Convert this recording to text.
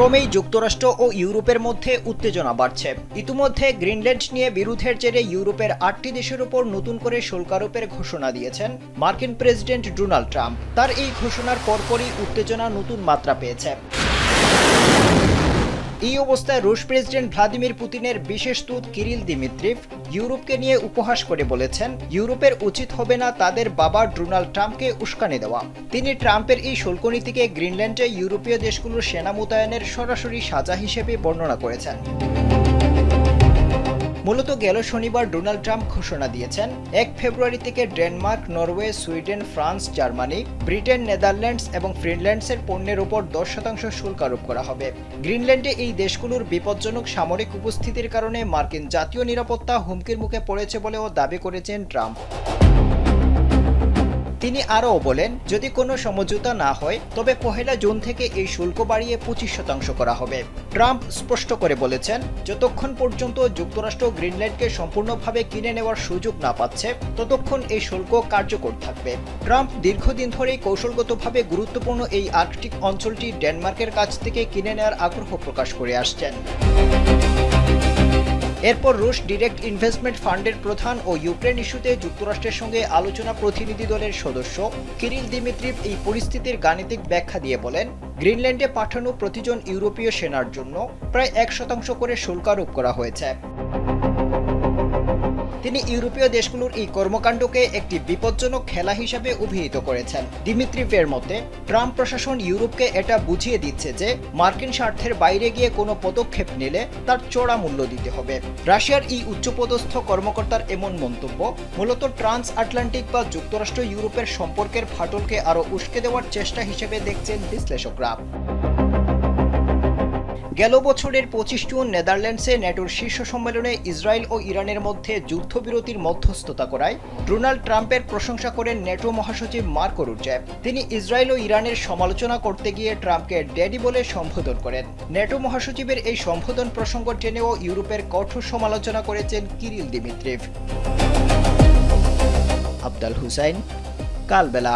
ক্রমেই যুক্তরাষ্ট্র ও ইউরোপের মধ্যে উত্তেজনা বাড়ছে। ইতিমধ্যে গ্রিনল্যান্ড নিয়ে বিরোধের জেরে ইউরোপের 8টি দেশের উপর নতুন করে শুল্ক আরোপের ঘোষণা দিয়েছেন মার্কিন প্রেসিডেন্ট ডোনাল্ড ট্রাম্প। তার এই ঘোষণার পরপরই উত্তেজনা নতুন মাত্রা পেয়েছে। এই অবস্থায় রুশ প্রেসিডেন্ট ভ্লাদিমির পুতিনের বিশেষ দূত কিরিল দিমিত্রিভ ইউরোপকে নিয়ে উপহাস করে বলেছেন, ইউরোপের উচিত হবে না তাদের বাবা ডোনাল্ড ট্রাম্পকে উস্কানি দেওয়া। তিনি ট্রাম্পের এই শুল্ক নীতিকে গ্রিনল্যান্ডে ইউরোপীয় দেশগুলোর সেনা মোতায়েনের সরাসরি সাজা হিসেবে বর্ণনা করেছেন। মূলত গেল শনিবার ডোনাল্ড ট্রাম্প ঘোষণা দিয়েছেন 1 ফেব্রুয়ারি থেকে Denmark, Norway, Sweden, France, Germany, Britain, Netherlands এবং ফিনল্যান্ডসের পণ্যের উপর 10% শুল্ক আরোপ করা হবে। গ্রিনল্যান্ডে এই দেশগুলোর বিপজ্জনক সামরিক উপস্থিতির কারণে মার্কিন জাতীয় নিরাপত্তা হুমকির মুখে পড়েছে বলেও দাবি করেছেন ট্রাম্প। তিনি আরও বলেন, যদি কোনো সমঝোতা না হয় তবে 1 জুন থেকে এই শুল্ক বাড়িয়ে 25% করা হবে। ট্রাম্প স্পষ্ট করে বলেছেন, যতক্ষণ পর্যন্ত যুক্তরাষ্ট্র গ্রিনল্যান্ডকে সম্পূর্ণভাবে কিনে নেওয়ার সুযোগ না পাচ্ছে ততক্ষণ এই শুল্ক কার্যকর থাকবে। ট্রাম্প দীর্ঘদিন ধরেই কৌশলগতভাবে গুরুত্বপূর্ণ এই আর্কটিক অঞ্চলটি ডেনমার্কের কাছ থেকে কিনে নেওয়ার আগ্রহ প্রকাশ করে আসছেন। এরপর রুশ ডিরেক্ট ইনভেস্টমেন্ট ফান্ডের প্রধান ও ইউক্রেন ইস্যুতে যুক্তরাষ্ট্রের সঙ্গে আলোচনা প্রতিনিধি দলের সদস্য কিরিল দিমিত্রিভ এই পরিস্থিতির গাণিতিক ব্যাখ্যা দিয়ে বলেন, গ্রিনল্যান্ডে পাঠানো প্রতিজন ইউরোপীয় সেনার জন্য প্রায় 1% করে শুল্ক আরোপ করা হয়েছে। তিনি ইউরোপীয় দেশগুলোর এই কর্মকাণ্ডকে একটি বিপজ্জনক খেলা হিসেবে অভিহিত করেছেন। দিমিত্রিভের মতে, ট্রাম্প প্রশাসন ইউরোপকে এটা বুঝিয়ে দিচ্ছে যে মার্কিন স্বার্থের বাইরে গিয়ে কোনো পদক্ষেপ নিলে তার চড়া মূল্য দিতে হবে। রাশিয়ার এই উচ্চপদস্থ কর্মকর্তার এমন মন্তব্য মূলত ট্রান্স আটলান্টিক বা যুক্তরাষ্ট্র ইউরোপের সম্পর্কের ফাটলকে আরও উস্কে দেওয়ার চেষ্টা হিসেবে দেখছেন বিশ্লেষকরা। গেল বছরের 25 জুন নেদারল্যান্ডসে ন্যাটোর শীর্ষ সম্মেলনে ইসরায়েল ও ইরানের মধ্যে যুদ্ধবিরতির মধ্যস্থতা করায় ডোনাল্ড ট্রাম্পের প্রশংসা করেন ন্যাটো মহাসচিব মার্কো রুটে। তিনি ইসরায়েল ও ইরানের সমালোচনা করতে গিয়ে ট্রাম্পকে ড্যাডি বলে সম্বোধন করেন। ন্যাটো মহাসচিবের এই সম্বোধন প্রসঙ্গ টেনেও ইউরোপের কঠোর সমালোচনা করেছেন কিরিল দিমিত্রিভ। আবদাল হুসাইন, কালবেলা।